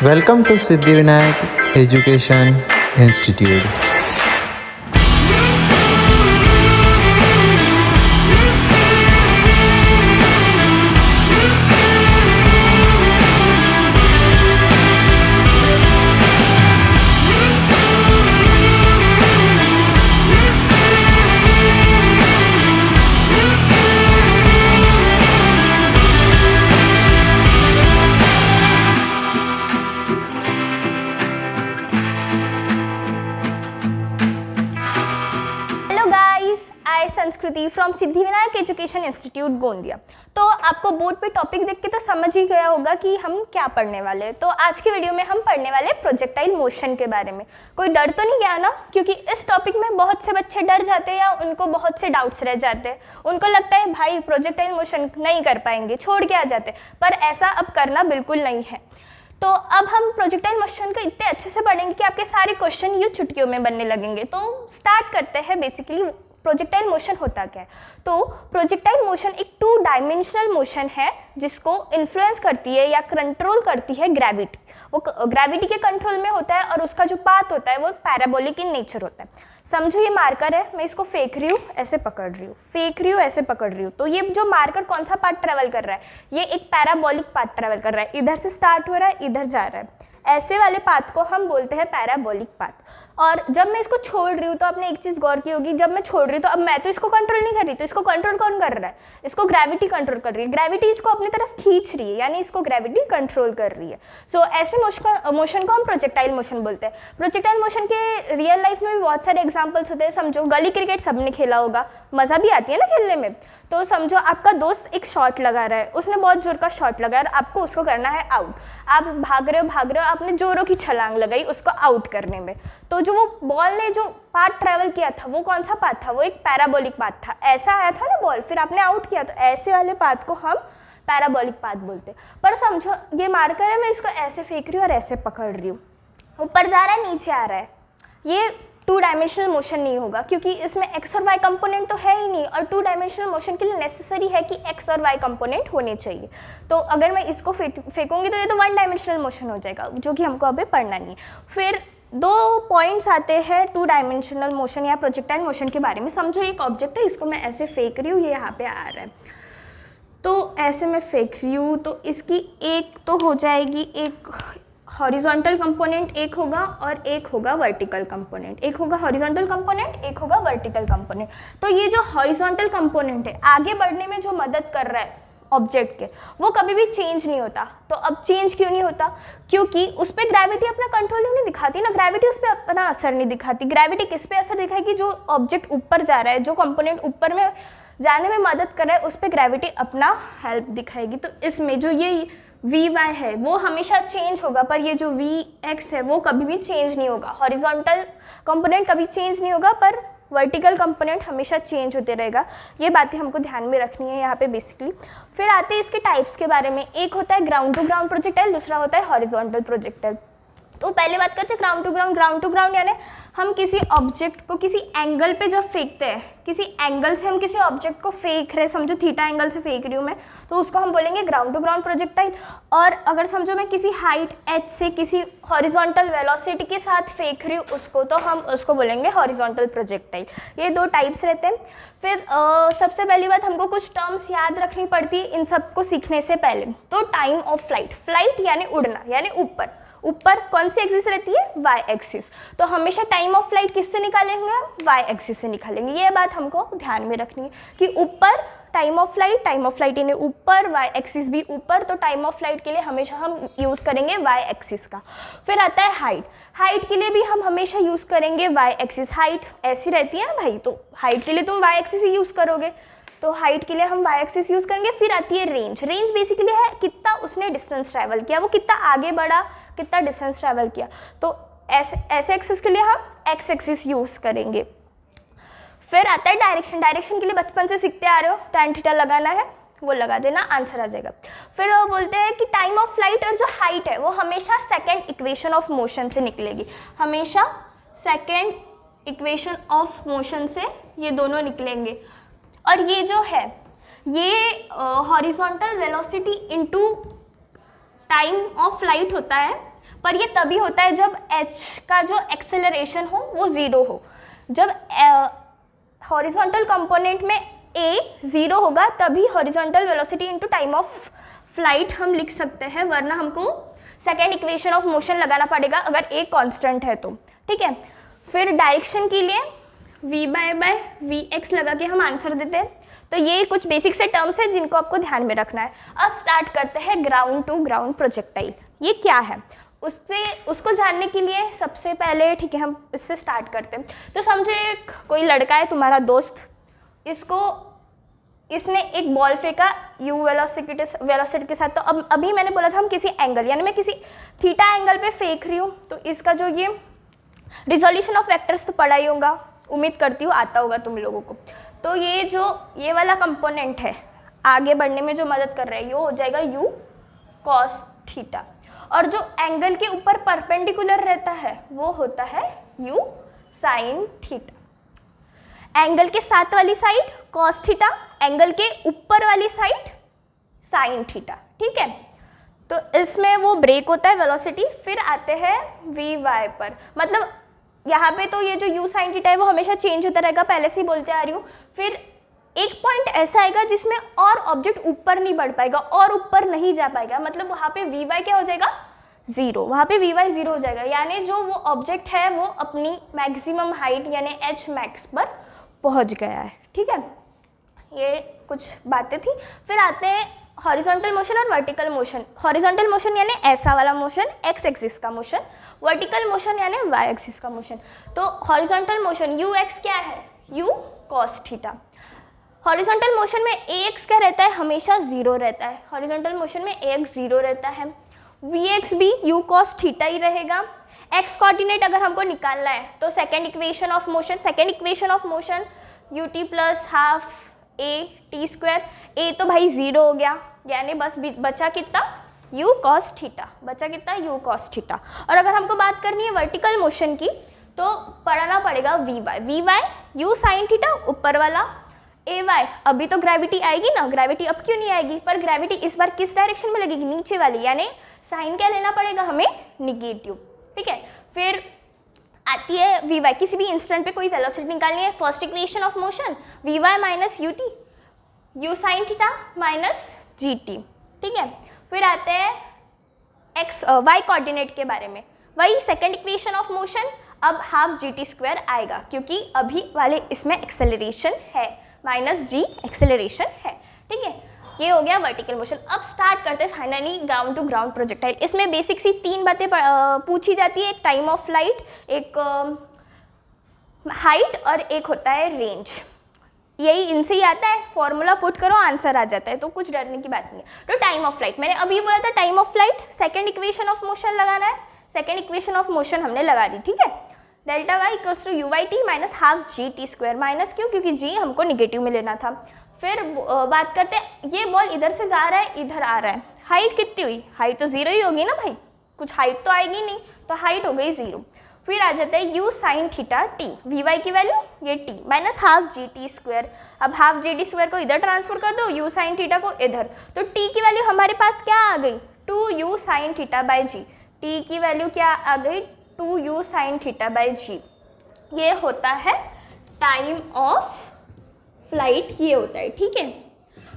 Welcome to Siddhivinayak Education Institute. संस्कृति from Siddhivinayak education institute Gondia. तो आपको बोर्ड पे टॉपिक देख के तो समझ ही गया होगा कि हम क्या पढ़ने वाले हैं। तो आज की वीडियो में हम पढ़ने वाले प्रोजेक्टाइल मोशन के बारे में। कोई डर तो नहीं गया ना, क्योंकि इस टॉपिक में बहुत से बच्चे डर जाते हैं या उनको बहुत से डाउट्स रह जाते हैं। उनको लगता है भाई प्रोजेक्टाइल मोशन नहीं कर पाएंगे, छोड़ के आ जाते, पर ऐसा अब करना बिल्कुल नहीं है। तो अब हम प्रोजेक्टाइल मोशन को इतने अच्छे से पढ़ेंगे कि आपके सारे क्वेश्चन यूं चुटकियों में बनने लगेंगे। तो स्टार्ट करते हैं। बेसिकली प्रोजेक्टाइल मोशन होता क्या है? तो प्रोजेक्टाइल मोशन एक 2 डायमेंशनल मोशन है जिसको इन्फ्लुएंस करती है या कंट्रोल करती है ग्रेविटी। वो ग्रेविटी के कंट्रोल में होता है और उसका जो पाथ होता है वो पैराबोलिक इन नेचर होता है। समझो ये मार्कर है, मैं इसको फेंक रही हूँ, ऐसे पकड़ रही हूँ, फेंक रही हूँ, ऐसे पकड़ रही हूँ। तो ये जो मार्कर कौन सा पाथ ट्रेवल कर रहा है? ये एक पैराबोलिक पाथ ट्रेवल कर रहा है। इधर से स्टार्ट हो रहा है, इधर जा रहा है। ऐसे वाले पाथ को हम बोलते हैं पैराबोलिक पाथ। और जब मैं इसको छोड़ रही हूँ तो आपने एक चीज़ गौर की होगी, जब मैं छोड़ रही हूँ तो अब मैं तो इसको कंट्रोल नहीं कर रही, तो इसको कंट्रोल कौन कर रहा है? इसको ग्रेविटी कंट्रोल कर रही है। ग्रेविटी इसको अपनी तरफ खींच रही है, यानी इसको ग्रेविटी कंट्रोल कर रही है। सो ऐसे मोशन को हम प्रोजेक्टाइल मोशन बोलते हैं। प्रोजेक्टाइल मोशन के रियल लाइफ में भी बहुत सारे एग्जाम्पल्स होते हैं। समझो गली क्रिकेट सबने खेला होगा, मज़ा भी आती है ना खेलने में। तो समझो आपका दोस्त एक शॉट लगा रहा है, उसने बहुत जोर का शॉट लगाया और आपको उसको करना है आउट। आप भाग रहे हो, आपने जोरों की छलांग लगाई उसको आउट करने में। तो जो वो बॉल ने जो पाथ ट्रैवल किया था वो कौन सा पाथ था? वो एक पैराबोलिक पाथ था। ऐसा आया था ना बॉल, फिर आपने आउट किया, तो ऐसे वाले पाथ को हम पैराबोलिक पाथ बोलते हैं। पर समझो ये मार्कर है, मैं इसको ऐसे फेंक रही हूँ और ऐसे पकड़ रही हूँ, ऊपर जा रहा है, नीचे आ रहा है। ये 2 डायमेंशनल मोशन नहीं होगा, क्योंकि इसमें एक्स और वाई कंपोनेंट तो है ही नहीं। और 2 डायमेंशनल मोशन के लिए नेसेसरी है कि एक्स और वाई कंपोनेंट होने चाहिए। तो अगर मैं इसको फेंकूंगी तो ये तो 1 डायमेंशनल मोशन हो जाएगा, जो कि हमको अभी पढ़ना नहीं है। फिर 2 पॉइंट्स आते हैं 2 डायमेंशनल मोशन या प्रोजेक्टाइल मोशन के बारे में। समझो एक ऑब्जेक्ट है, इसको मैं ऐसे फेंक रही हूँ, ये यहाँ पे आ रहा है, तो ऐसे मैं फेंक रही हूँ, तो इसकी एक तो हो जाएगी, एक हॉरिजॉन्टल कंपोनेंट एक होगा और एक होगा वर्टिकल कंपोनेंट। एक होगा हॉरिजॉन्टल कंपोनेंट, एक होगा वर्टिकल कंपोनेंट। तो ये जो हॉरिजॉन्टल कंपोनेंट है आगे बढ़ने में जो मदद कर रहा है ऑब्जेक्ट के, वो कभी भी चेंज नहीं होता। तो अब चेंज क्यों नहीं होता? क्योंकि उस पर ग्रेविटी अपना कंट्रोल नहीं दिखाती ना, ग्रेविटी उस पर अपना असर नहीं दिखाती। ग्रेविटी किस पे असर दिखाएगी? जो ऑब्जेक्ट ऊपर जा रहा है, जो कंपोनेंट ऊपर में जाने में मदद कर रहा है, उस पर ग्रेविटी अपना हेल्प दिखाएगी। तो इसमें जो ये Vy है वो हमेशा चेंज होगा, पर ये जो Vx है वो कभी भी चेंज नहीं होगा। हॉरिजॉन्टल कंपोनेंट कभी चेंज नहीं होगा, पर वर्टिकल कंपोनेंट हमेशा चेंज होते रहेगा। ये बातें हमको ध्यान में रखनी है यहाँ पे बेसिकली। फिर आते हैं इसके टाइप्स के बारे में। एक होता है ग्राउंड टू ग्राउंड प्रोजेक्टाइल, दूसरा होता है हॉरिजॉन्टल प्रोजेक्टाइल। तो पहले बात करते हैं ground to ground. Ground to ground यानी हम किसी ऑब्जेक्ट को किसी एंगल पे जब फेंकते हैं, किसी एंगल से हम किसी ऑब्जेक्ट को फेंक रहे, समझो थीटा एंगल से फेंक रही हूँ मैं, तो उसको हम बोलेंगे ग्राउंड टू ग्राउंड प्रोजेक्टाइल। और अगर समझो मैं किसी हाइट h से किसी हॉरिजॉन्टल वेलोसिटी के साथ फेंक रही हूँ उसको, तो हम उसको बोलेंगे हॉरिजॉन्टल प्रोजेक्टाइल। ये 2 टाइप्स रहते हैं। फिर सबसे पहली बात हमको कुछ टर्म्स याद रखनी पड़ती है इन सबको सीखने से पहले। तो टाइम ऑफ फ्लाइट, फ्लाइट यानी उड़ना, यानी ऊपर। ऊपर कौन सी एक्सिस रहती है? Y axis. तो हमेशा टाइम ऑफ फ्लाइट किससे निकालेंगे? वाई एक्सिस से निकालेंगे। ये बात हमको ध्यान में रखनी है कि ऊपर टाइम ऑफ फ्लाइट यानी ऊपर, वाई एक्सिस भी ऊपर। तो टाइम ऑफ फ्लाइट के लिए हमेशा हम यूज़ करेंगे वाई एक्सिस का। फिर आता है हाइट। हाइट के लिए भी हम हमेशा यूज़ करेंगे वाई एक्सिस। हाइट ऐसी रहती है ना भाई, तो हाइट के लिए तुम वाई एक्सिस ही यूज़ करोगे, तो हाइट के लिए हम वाई एक्सिस यूज़ करेंगे। फिर आती है रेंज। रेंज बेसिकली है कितना उसने डिस्टेंस ट्रैवल किया, वो कितना आगे बढ़ा, कितना डिस्टेंस ट्रैवल किया। तो ऐसे एक्सिस के लिए हम एक्स एक्सिस यूज़ करेंगे। फिर आता है डायरेक्शन। डायरेक्शन के लिए बचपन से सीखते आ रहे हो, tan थीटा लगाना है, वो लगा देना, आंसर आ जाएगा। फिर वो बोलते हैं कि टाइम ऑफ फ्लाइट और जो हाइट है वो हमेशा सेकेंड इक्वेशन ऑफ मोशन से निकलेगी। हमेशा सेकेंड इक्वेशन ऑफ मोशन से ये दोनों निकलेंगे। और ये जो है ये horizontal velocity into time of flight होता है, पर ये तभी होता है जब h का जो एक्सेलरेशन हो वो 0 हो। जब हॉरिजॉन्टल कंपोनेंट में a 0 होगा तभी horizontal velocity into time of flight हम लिख सकते हैं, वरना हमको सेकेंड इक्वेशन ऑफ मोशन लगाना पड़ेगा अगर a कांस्टेंट है तो, ठीक है। फिर डायरेक्शन के लिए v/vx लगा के हम आंसर देते हैं। तो ये कुछ बेसिक से टर्म्स है जिनको आपको ध्यान में रखना है। अब स्टार्ट करते हैं ग्राउंड टू ग्राउंड प्रोजेक्टाइल। ये क्या है उसको जानने के लिए सबसे पहले, ठीक है, हम इससे स्टार्ट करते हैं। तो समझे कोई लड़का है तुम्हारा दोस्त, इसने एक बॉल फेंका u वेलोसिटी के साथ। तो अब अभी मैंने बोला था हम किसी एंगल, यानी मैं किसी थीटा एंगल पे फेंक रही हूँ, तो इसका जो ये रिजोल्यूशन ऑफ वेक्टर्स तो पढ़ा ही होगा, उम्मीद करती हूँ आता होगा तुम लोगों को। तो ये वाला कंपोनेंट है आगे बढ़ने में जो मदद कर रहा है, ये हो जाएगा u cos थीटा, और जो एंगल के ऊपर परपेंडिकुलर रहता है वो होता है u sin थीटा। एंगल के साथ वाली साइड cos थीटा, एंगल के ऊपर वाली साइड sin थीटा, ठीक है। तो इसमें वो ब्रेक होता है वेलोसिटी, फिर आते हैं vy पर। मतलब यहाँ पे तो ये जो u sin थीटा है वो हमेशा चेंज होता रहेगा, पहले से ही बोलते आ रही हूँ। फिर एक पॉइंट ऐसा आएगा जिसमें और ऑब्जेक्ट ऊपर नहीं बढ़ पाएगा और ऊपर नहीं जा पाएगा, मतलब वहाँ पे vy क्या हो जाएगा 0, वहाँ पे vy 0 हो जाएगा, यानी जो वो ऑब्जेक्ट है वो अपनी मैक्सिमम हाइट यानी h max पर पहुँच गया है, ठीक है। ये कुछ बातें थी। फिर आते हैं हॉरिजॉन्टल मोशन और वर्टिकल मोशन। हॉरिजॉन्टल मोशन यानी ऐसा वाला मोशन, एक्स एक्सिस का मोशन, वर्टिकल मोशन यानी वाई एक्सिस का मोशन। तो हॉरिजॉन्टल मोशन ux क्या है, u cos theta. Horizontal motion में ax क्या रहता है, हमेशा 0 रहता है। हॉरिजॉन्टल मोशन में ax 0 रहता है, vx भी u cos थीटा ही रहेगा। x कोऑर्डिनेट अगर हमको निकालना है तो second equation of motion ut plus half a t square. a तो भाई 0 हो गया, यानी बस बचा कितना u cos थीटा, बचा कितना u cos थीटा। और अगर हमको बात करनी है वर्टिकल मोशन की तो पढ़ना पड़ेगा vy u sin थीटा ऊपर वाला, ay अभी तो ग्रेविटी आएगी ना, ग्रेविटी अब क्यों नहीं आएगी, पर ग्रेविटी इस बार किस डायरेक्शन में लगेगी, नीचे वाली, यानी साइन क्या लेना पड़ेगा हमें, निगेटिव, ठीक है। फिर आती है vy, किसी भी इंस्टेंट पे कोई वेलोसिटी निकालनी है, first equation of motion vy minus ut u sin theta minus gt, ठीक है। फिर आते हैं y कोऑर्डिनेट के बारे में, वही सेकेंड इक्वेशन ऑफ मोशन, अब हाफ gt स्क्वायर आएगा क्योंकि अभी वाले इसमें एक्सेलरेशन है, माइनस g एक्सेलरेशन है, ठीक है। ये हो गया वर्टिकल मोशन। अब स्टार्ट करते हैं finally ground to ground projectile. इसमें बेसिक सी 3 बातें पूछी जाती है, एक टाइम ऑफ फ्लाइट, एक हाइट और एक होता है रेंज। यही इनसे ही आता है, फॉर्मूला पुट करो आंसर आ जाता है, तो कुछ डरने की बात नहीं है। तो टाइम ऑफ फ्लाइट मैंने अभी बोला था, time of flight second equation of motion लगाना है, सेकेंड इक्वेशन ऑफ मोशन हमने लगा दी, ठीक है। Delta Y equals to U Y T minus half G T square, minus क्यों, क्योंकि जी हमको निगेटिव में लेना था। फिर बात करते हैं, ये बॉल इधर से जा रहा है इधर आ रहा है, हाइट कितनी हुई, हाइट तो 0 ही होगी ना भाई, कुछ हाइट तो आएगी नहीं, तो हाइट हो गई 0। फिर आ जाता है u sin theta t, vy की वैल्यू ये t minus half G T square. अब हाफ जी टी स्क्वायर को इधर ट्रांसफर कर दो, u sin थीटा को इधर, तो t की वैल्यू हमारे पास क्या आ गई, 2u sin theta by G. t की वैल्यू क्या आ गई, 2u sin थीटा बाई जी। ये होता है टाइम ऑफ फ्लाइट, ये होता है, ठीक है।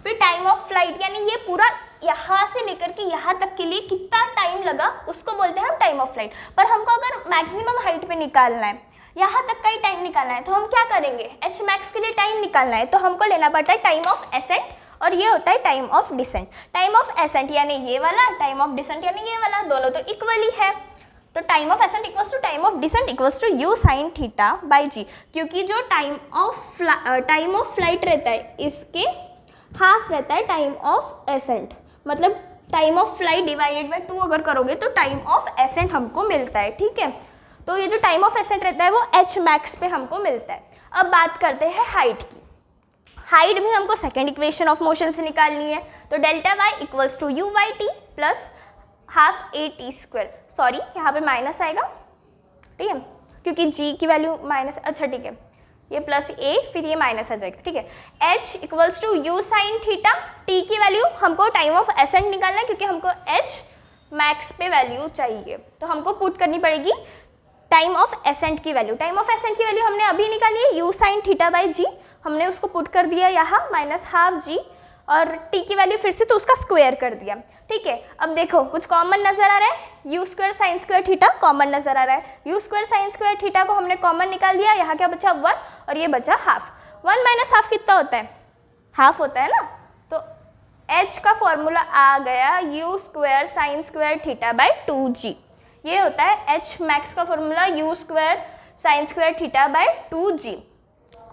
फिर टाइम ऑफ फ्लाइट यानी ये पूरा यहाँ से लेकर के यहाँ तक के लिए कितना टाइम लगा उसको बोलते हैं हम टाइम ऑफ फ्लाइट। पर हमको अगर मैक्सिमम हाइट पे निकालना है, यहाँ तक का ही टाइम निकालना है, तो हम क्या करेंगे, एच मैक्स के लिए टाइम निकालना है तो हमको लेना पड़ता है टाइम ऑफ एसेंट, और ये होता है time of descent. Time of ascent यानी ये वाला, टाइम ऑफ डिसेंट यानी ये वाला, दोनों तो इक्वल ही है। तो time of ascent equals to time of descent equals to you sine theta by g, क्योंकि जो टाइम ऑफ फ्लाइट रहता है इसके हाफ रहता है टाइम ऑफ एसेंट, मतलब time of flight divided by 2 अगर करोगे तो टाइम ऑफ एसेंट हमको मिलता है, ठीक है। तो ये जो टाइम ऑफ एसेंट रहता है वो एच मैक्स पे हमको मिलता है। अब बात करते हैं हाइट की। हाइट भी हमको सेकेंड इक्वेशन ऑफ मोशन से निकालनी है, तो delta Y equals to U Y T plus half A T square, sorry यहाँ पे माइनस आएगा, ठीक है, क्योंकि जी की वैल्यू माइनस, अच्छा ठीक है, ये प्लस ए फिर ये माइनस आ जाएगा, ठीक है। h equals to you sine theta, t की वैल्यू हमको टाइम ऑफ एसेंट निकालना है क्योंकि हमको h मैक्स पे वैल्यू चाहिए, तो हमको पुट करनी पड़ेगी टाइम ऑफ एसेंट की वैल्यू। टाइम ऑफ एसेंट की वैल्यू हमने अभी निकाली है, यू साइन थीटा बाई जी, हमने उसको पुट कर दिया यहाँ माइनस हाफ जी, और टी की वैल्यू फिर से तो उसका स्क्वायर कर दिया। ठीक है, अब देखो कुछ कॉमन नजर आ रहा है, you square sine square theta common नजर आ रहा है, you square sine square theta को हमने कॉमन निकाल दिया, यहाँ क्या बचा 1 और ये बचा हाफ। 1 माइनस हाफ कितना होता है, हाफ होता है ना, तो h का फॉर्मूला आ गया u square sine square theta by 2g। ये होता है h मैक्स का formula you square sine square theta by 2g।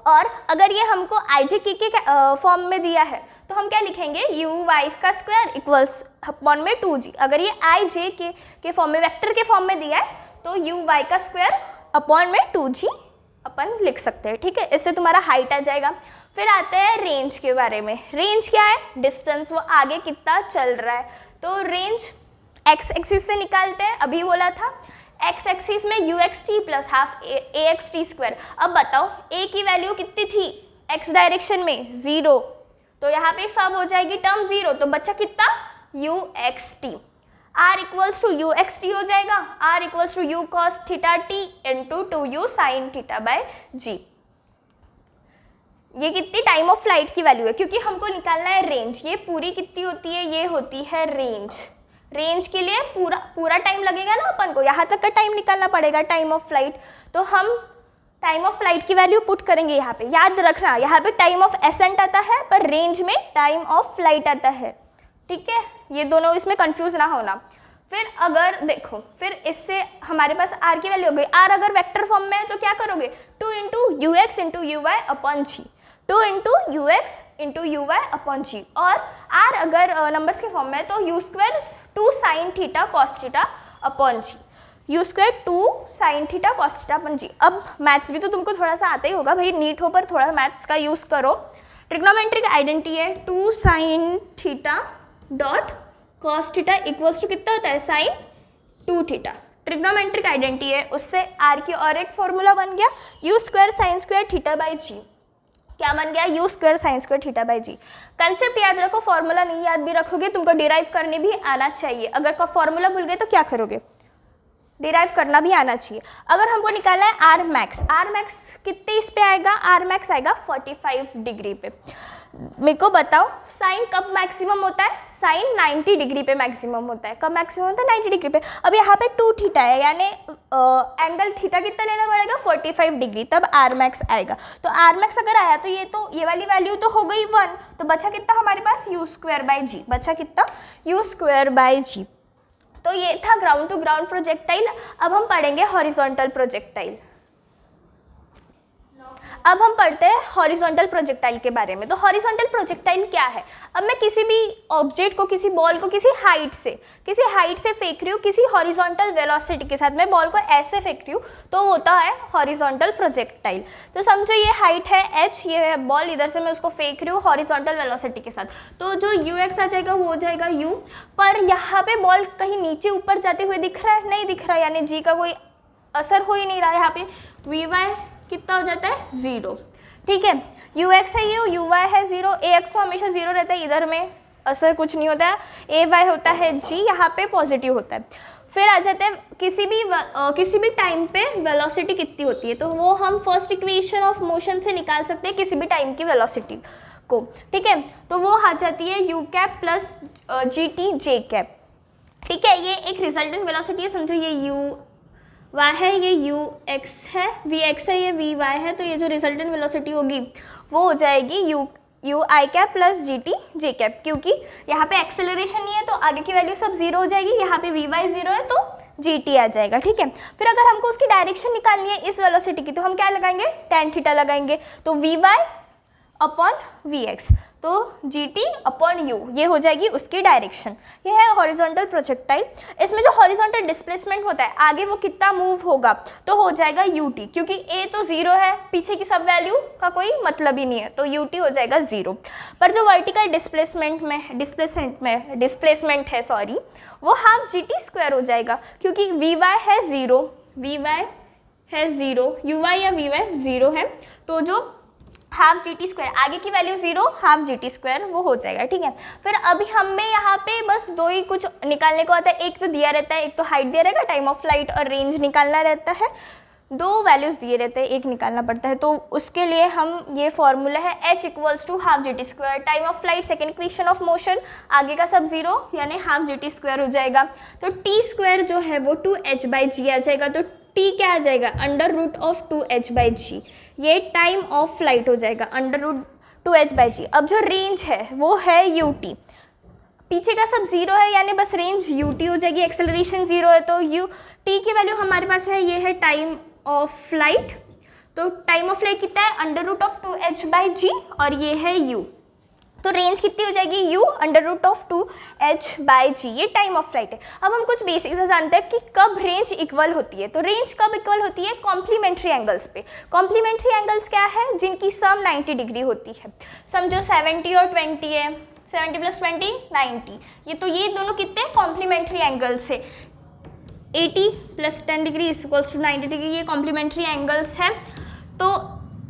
और अगर ये हमको आई के फॉर्म में दिया है तो हम क्या लिखेंगे, यू वाई का स्क्वायर इक्वल्स अपॉन में 2g। अगर ये आई जे के फॉर्म में, वेक्टर के फॉर्म में दिया है तो यू वाई का स्क्वायर अपॉन में 2g अपन लिख सकते हैं। ठीक है, इससे तुम्हारा हाइट आ जाएगा। फिर आते हैं रेंज के बारे में। रेंज क्या है, डिस्टेंस, वो आगे कितना चल रहा है। तो रेंज एक्स एक्सिस से निकालते हैं, अभी बोला था एक्स एक्सिस में you x T plus half A x T square. अब बताओ ए की वैल्यू कितनी थी एक्स डायरेक्शन में, 0, तो यहाँ पे सब हो जाएगी टर्म 0, तो बच्चा कितना u x t. R equals to u x t हो जाएगा, R equals to u cos theta t into 2u sine theta by g. ये कितनी टाइम ऑफ फ्लाइट की वैल्यू है, क्योंकि हमको निकालना है रेंज। ये पूरी कितनी होती है, ये होती है रेंज। रेंज के लिए पूरा टाइम लगेगा ना अपन को, यहाँ तक का टाइम निकालना पड़ेगा टाइम ऑफ फ्लाइट। तो हम टाइम ऑफ फ्लाइट की वैल्यू पुट करेंगे यहाँ पे। याद रखना यहाँ पे टाइम ऑफ एसेंट आता है पर रेंज में टाइम ऑफ फ्लाइट आता है। ठीक है, ये दोनों इसमें कंफ्यूज ना होना। फिर अगर देखो, फिर इससे हमारे पास आर की वैल्यू हो गई। आर अगर वेक्टर फॉर्म में है तो क्या करोगे, 2 into u x into u y upon g, 2 into u x into u y upon g. और आर अगर नंबर्स के फॉर्म में है तो u square 2 sine theta cos theta upon g, u square 2 sine theta cos theta upon g. अब maths भी तो तुमको थोड़ा सा आता ही होगा भाई, नीट हो पर थोड़ा मैथ्स का यूज़ करो। ट्रिग्नोमेट्रिक आइडेंटिटी है 2 sine theta dot cos theta equals to कितना होता है, साइन 2 थीटा। ट्रिग्नोमेट्रिक आइडेंटिटी है, उससे आर की और एक फॉर्मूला बन गया u square sine square theta by g. क्या बन गया, u square sine square theta by g. Concept याद रखो, फॉर्मूला नहीं याद भी रखोगे तुमको डिराइव करने भी आना चाहिए। अगर फॉर्मूला भूल गए तो क्या करोगे, डिराइव करना भी आना चाहिए। अगर हमको निकालना है आर मैक्स, आर मैक्स कितने इस पे आएगा, आर मैक्स आएगा 45 डिग्री पे। मेरे को बताओ साइन कब मैक्सिमम होता है, साइन 90 डिग्री पे मैक्सिमम होता है। कब मैक्सिमम होता है, 90 डिग्री पे। अब यहाँ पे 2 थीटा है, यानी एंगल थीटा कितना लेना पड़ेगा, 45 डिग्री, तब आर मैक्स आएगा। तो आर मैक्स अगर आया तो ये वाली वैल्यू तो हो गई 1, तो बचा कितना हमारे पास यू स्क्वायर बाई जी, बचा कितना यू स्क्वायर बाई जी। तो ये था ग्राउंड टू ग्राउंड प्रोजेक्टाइल। अब हम पढ़ेंगे हॉरिजॉन्टल प्रोजेक्टाइल। अब हम पढ़ते हैं हॉरिजॉन्टल प्रोजेक्टाइल के बारे में। तो हॉरिजॉन्टल प्रोजेक्टाइल क्या है, अब मैं किसी भी ऑब्जेक्ट को, किसी बॉल को किसी हाइट से फेंक रही हूँ, किसी हॉरिजॉन्टल वेलोसिटी के साथ मैं बॉल को ऐसे फेंक रही हूँ, तो होता है हॉरिजॉन्टल प्रोजेक्टाइल। तो समझो ये हाइट है h, ये है बॉल, इधर से मैं उसको फेंक रही हूँ हॉरिजॉन्टल वेलोसिटी के साथ, तो जो यू एक्स आ जाएगा वो हो जाएगा u। पर यहाँ पे बॉल कहीं नीचे ऊपर जाते हुए दिख रहा है, नहीं दिख रहा है, यानी g का कोई असर हो ही नहीं रहा है। यहाँ पे वी वाई कितना हो जाता है, 0। ठीक है, यू एक्स है यू वाई है 0, ए एक्स तो हमेशा 0 रहता है, इधर में असर कुछ नहीं होता है, ए वाई होता है जी, यहाँ पे पॉजिटिव होता है। फिर आ जाते हैं किसी भी टाइम पे वेलोसिटी कितनी होती है, तो वो हम फर्स्ट इक्वेशन ऑफ मोशन से निकाल सकते हैं किसी भी टाइम की वेलोसिटी को। ठीक है, तो वो आ जाती है you cap plus G T J cap. ठीक है, ये एक रिजल्टेंट वेलोसिटी है, समझो ये यू वाई है, ये यू एक्स है, वी एक्स है, ये वी वाई है, तो ये जो रिजल्टेंट वेलोसिटी होगी वो हो जाएगी you I cap plus G T J cap, क्योंकि यहाँ पे एक्सेलरेशन नहीं है तो आगे की वैल्यू सब 0 हो जाएगी, यहाँ पे वी वाई 0 है तो जी टी आ जाएगा। ठीक है, फिर अगर हमको उसकी डायरेक्शन निकालनी है इस वेलोसिटी की, तो हम क्या लगाएंगे, tan थीटा लगाएंगे, तो V Y upon V X, तो जी टी अपॉन यू, ये हो जाएगी उसकी डायरेक्शन। ये है हॉरिजॉन्टल प्रोजेक्टाइल। इसमें जो हॉरिजॉन्टल डिस्प्लेसमेंट होता है, आगे वो कितना मूव होगा, तो हो जाएगा यू टी, क्योंकि ए तो 0 है, पीछे की सब वैल्यू का कोई मतलब ही नहीं है, तो यू टी हो जाएगा 0। पर जो वर्टिकल डिस्प्लेसमेंट है सॉरी, वो हाफ जी टी स्क्वायर हो जाएगा, क्योंकि वी वाई है 0, वी वाई है 0, यू वाई या वी वाई 0 है, तो जो हाफ जी टी स्क्वायर, आगे की value 0, half G T square वो हो जाएगा, ठीक है। फिर अभी हमें यहाँ पे बस दो ही कुछ निकालने को आता है, एक तो दिया रहता है, एक तो हाइट दिया रहेगा, टाइम ऑफ फ्लाइट और रेंज निकालना रहता है, दो वैल्यूज़ दिए रहते हैं, एक निकालना पड़ता है। तो उसके लिए हम ये फॉर्मूला है h equals to half G T square, time of flight second equation of motion, आगे का सब 0 यानी हाफ जी टी स्क्वायर हो जाएगा। तो टी स्क्वायर जो है वो 2h/g आ जाएगा, तो t क्या आ जाएगा, √of 2h/g, ये टाइम ऑफ फ्लाइट हो जाएगा √2h/g। अब जो रेंज है वो है ut, पीछे का सब 0 है यानी बस रेंज ut हो जाएगी, एक्सेलरेशन 0 है तो t की वैल्यू हमारे पास है, ये है टाइम ऑफ फ्लाइट, तो टाइम ऑफ फ्लाइट कितना है, √of 2h/g और ये है u, तो रेंज कितनी हो जाएगी, u √of 2h/g, ये टाइम ऑफ फ्लाइट है। अब हम कुछ बेसिक से जानते हैं कि कब रेंज इक्वल होती है। तो रेंज कब इक्वल होती है, कॉम्प्लीमेंट्री एंगल्स पे। कॉम्प्लीमेंट्री एंगल्स क्या है, जिनकी सम 90 डिग्री होती है। समझो 70 और 20 है, 70 + 20 90, ये तो ये दोनों कितने कॉम्प्लीमेंट्री एंगल्स है। 80 + 10 डिग्री इक्वल्स टू 90 डिग्री, ये कॉम्प्लीमेंट्री एंगल्स है। तो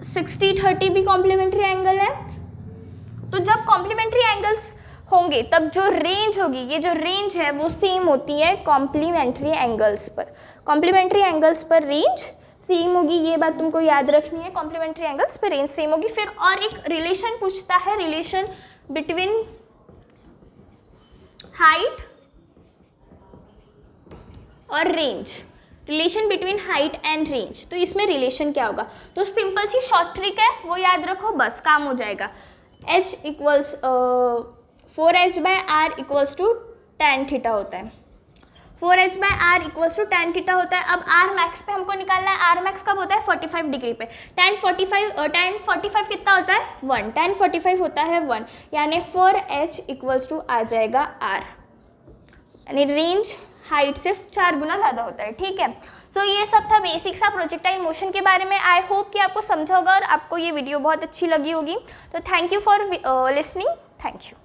60 30 भी कॉम्प्लीमेंट्री एंगल है। तो जब कॉम्प्लीमेंट्री एंगल्स होंगे तब जो रेंज होगी, ये जो रेंज है वो सेम होती है कॉम्प्लीमेंट्री एंगल्स पर। कॉम्प्लीमेंट्री एंगल्स पर रेंज सेम होगी, ये बात तुमको याद रखनी है, कॉम्प्लीमेंट्री एंगल्स पर रेंज सेम होगी। फिर और एक रिलेशन पूछता है, रिलेशन बिटवीन हाइट और range, relation between height and range. तो इसमें रिलेशन क्या होगा, तो सिंपल सी शॉर्ट ट्रिक है, वो याद रखो, बस काम हो जाएगा। h equals 4h/r equals to tan theta होता है, 4h/r equals to tan theta होता है। अब r मैक्स पे हमको निकालना है, r मैक्स कब होता है, 45 डिग्री पे। tan 45 कितना होता है, 1, tan 45 होता है 1, यानी 4h इक्वल्स टू आ जाएगा r, यानी रेंज हाइट से 4 गुना ज़्यादा होता है, ठीक है। सो ये सब था बेसिक सा प्रोजेक्टाइल मोशन के बारे में। आई होप कि आपको समझा होगा और आपको ये वीडियो बहुत अच्छी लगी होगी। तो thank you for listening, thank you.